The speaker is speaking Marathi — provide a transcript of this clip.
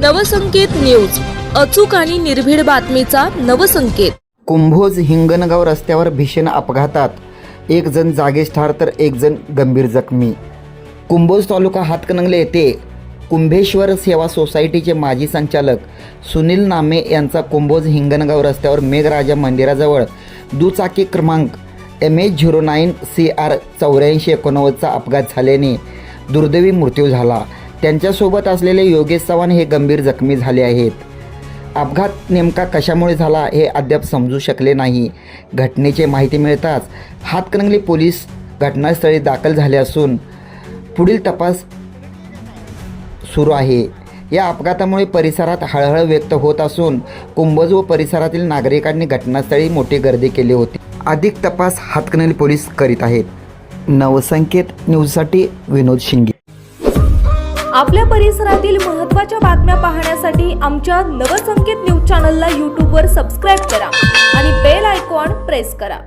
नवसंकेत न्यूज, अचूक आणि निर्भीड बातमीचा नवसंकेत। कुंभोज हिंगणगाव रस्त्यावर भीषण अपघातात एक जण जागीच ठार तर एक जण गंभीर जखमी। कुंभोज तालुका हातकणंगले येथे कुंभेश्वर सेवा सोसायटीचे माजी संचालक सुनील नामे यांचा कुंभोज हिंगणगाव रस्त्यावर मेघराजा मंदिराजवळ दुचाकी क्रमांक MH09 CR 8489चा अपघात झाल्याने दुर्दैवी मृत्यू झाला। त्यांच्यासोबत असलेले योगेश चव्हाण हे गंभीर जखमी झाले आहेत। अपघात नेमका कशामुळे झाला हे अद्याप समजू शकले नाही। घटनेची माहिती मिळताच हातकणंगले पोलीस घटनास्थळी दाखल झाले असून पुढील तपास सुरू आहे। या अपघातामुळे परिसरात हळहळ व्यक्त होत असून कुंभोज व परिसरातील नागरिकांनी घटनास्थळी मोठी गर्दी केली होती। अधिक तपास हातकणंगले पोलीस करीत आहेत। नवसंकेत न्यूजसाठी विनोद शिंगे। आपल्या परिसरातील महत्त्वाच्या बातम्या पाहण्यासाठी आमच्या नवसंकेत न्यूज चॅनलला YouTube वर सबस्क्राइब करा आणि बेल आयकॉन प्रेस करा।